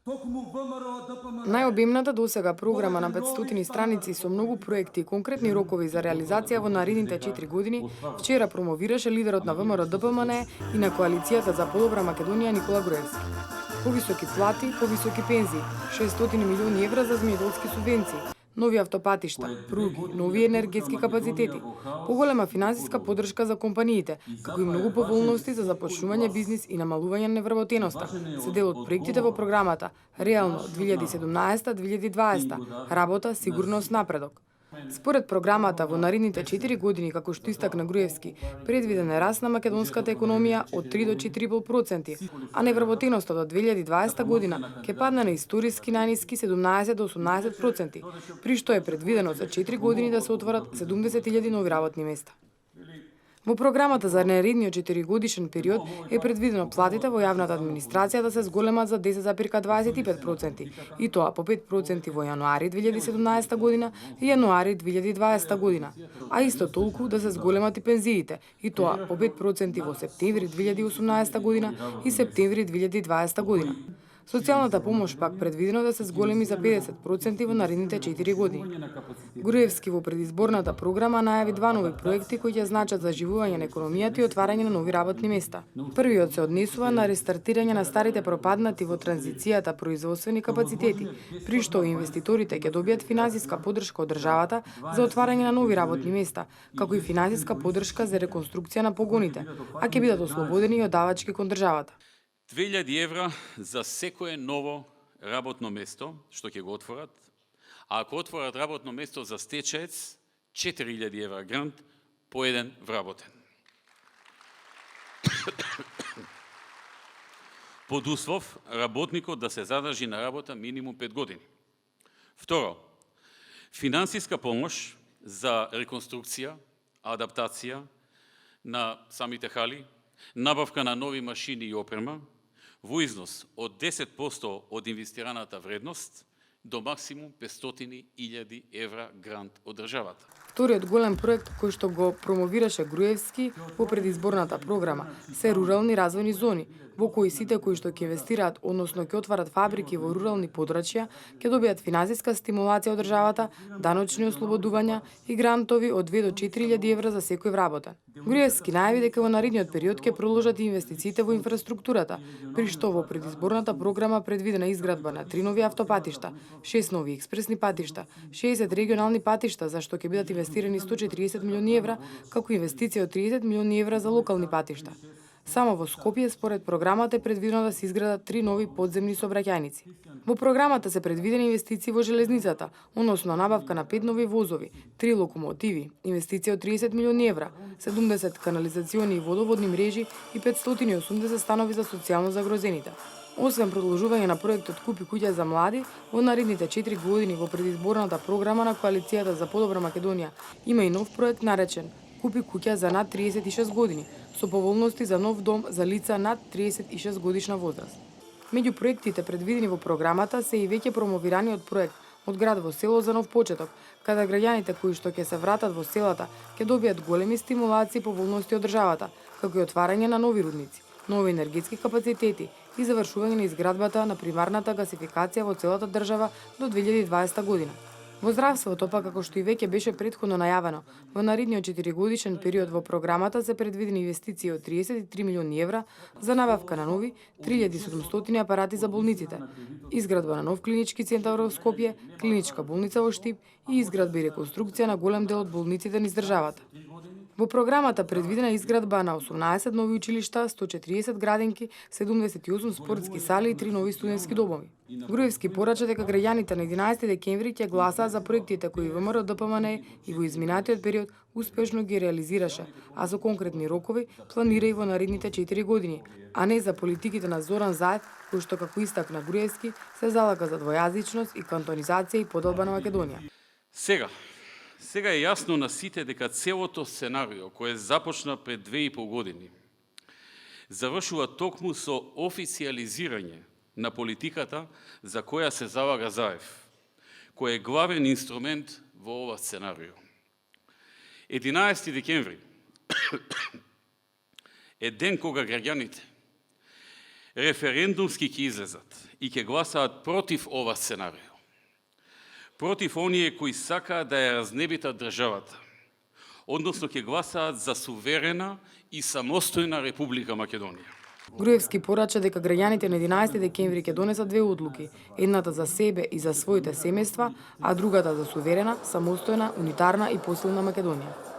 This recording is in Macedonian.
Најобемната досега програма на 500 страници со многу проекти и конкретни рокови за реализација во наредните 4 години вчера промовираше лидерот на ВМРО-ДПМН и на Коалицијата за подобра Македонија Никола Груевски. Повисоки плати, повисоки пензии, 600 милиони евра за земјоделски субвенции, нови автопатишта, пруги, нови енергетски капацитети, поголема финансиска поддршка за компаниите, како и многу поволности за започнување бизнис и намалување на невработеноста, се дел од проектите во програмата Реално 2017-2020, работа, сигурност, напредок. Според програмата во наредните 4 години, како што истакна Груевски, предвиден е раст на македонската економија од 3 до 4,5%, а невработеноста до 2020 година ќе падне на историски најниски 17 до 18%, при што е предвидено за 4 години да се отворат 70.000 нови работни места. Во програмата за наредниот 4-годишен период е предвидено платите во јавната администрација да се зголемат за 10,25%, и тоа по 5% во јануари 2017 година и јануари 2020 година, а исто толку да се зголемат и пензиите, и тоа по 5% во септември 2018 година и септември 2020 година. Социјалната помош пак предвидено да се зголеми за 50% во наредните 4 години. Груевски во предизборната програма најави два нови проекти кои ќе значат заживување на економијата и отварање на нови работни места. Првиот се однесува на рестартирање на старите пропаднати во транзицијата производствени капацитети, при што инвеститорите ќе добијат финансиска поддршка од државата за отварање на нови работни места, како и финансиска поддршка за реконструкција на погоните, а ќе бидат ослободени од давачки кон државата. 2000 евра за секое ново работно место што ќе го отворат, а ако отворат работно место за стечаец, 4000 евра грант по еден вработен. Под услов работникот да се задржи на работа минимум 5 години. Второ, финансиска помош за реконструкција, адаптација на самите хали, набавка на нови машини и опрема, во износ од 10% од инвестираната вредност до максимум 500.000 евра грант од државата. Вториот голем проект кој што го промовираше Груевски во предизборната програма се рурални развојни зони, во кои сите кои што ќе инвестираат, односно ќе отварат фабрики во рурални подрачја, ќе добијат финансиска стимулација од државата, даночни ослободувања и грантови од 2 до 4.000 евра за секој вработен. Груевски најави дека во наредниот период ќе продолжат и инвестициите во инфраструктурата, при што во предизборната програма предвидена изградба на 3 нови автопатишта, 6 нови експресни патишта, 60 регионални патишта за што ќе бидат инвестирани 140 милиони евра, како инвестиција од 30 милиони евра за локални патишта. Само во Скопје, според програмата, е предвидено да се изградат 3 нови подземни сообраќајници. Во програмата се предвидени инвестиции во железницата, односно набавка на 5 нови возови, 3 локомотиви, инвестиција од 30 милиони евра, 70 канализациони и водоводни мрежи и 580 станови за социјално загрозените. Освен продолжување на проектот Купи куќа за млади, во наредните 4 години во предизборната програма на Коалицијата за подобра Македонија има и нов проект наречен Купи куќа за над 36 години, со поволности за нов дом за лица над 36 годишна возраст. Меѓу проектите предвидени во програмата се и веќе промовираниот проект Од град во село за нов почеток, каде граѓаните кои што ќе се вратат во селата ќе добијат големи стимулации и поволности од државата, како и отварање на нови рудници, нови енергетски капацитети и завршување на изградбата на примарната гасификација во целата држава до 2020 година. Во здравството, па како што и веќе беше претходно најавено, во наредниот 4-годишен период во програмата се предвидени инвестиции од 33 милиони евра за набавка на нови 3700 апарати за болниците, изградба на нов клинички центар во Скопје, клиничка болница во Штип и изградба и реконструкција на голем дел од болниците низ државата. Во програмата предвидена изградба на 18 нови училишта, 140 градинки, 78 спортски сали и 3 нови студентски домови. Груевски порача дека граѓаните на 11 декември ќе гласаат за проектите кои ВМРО-ДПМН и во изминатиот период успешно ги реализираше, а со конкретни рокови планира и во наредните 4 години, а не за политиките на Зоран Заев, кој што како истакна Груевски се залага за двојазичност и кантонизација и подолба на Македонија. Сега е јасно на сите дека целото сценарио кое започна пред 2,5 години завршува токму со официализирање на политиката за која се залага Заев, кој е главен инструмент во ова сценарио. 11 декември е ден кога граѓаните референдумски ќе излезат и ќе гласаат против ова сценарио. Против оние кои сакаат да ја разнебитат државата, односно ќе гласаат за суверена и самостојна Република Македонија. Груевски порача дека граѓаните на 11 декември ќе донесат две одлуки, едната за себе и за своите семејства, а другата за суверена, самостојна, унитарна и посилна Македонија.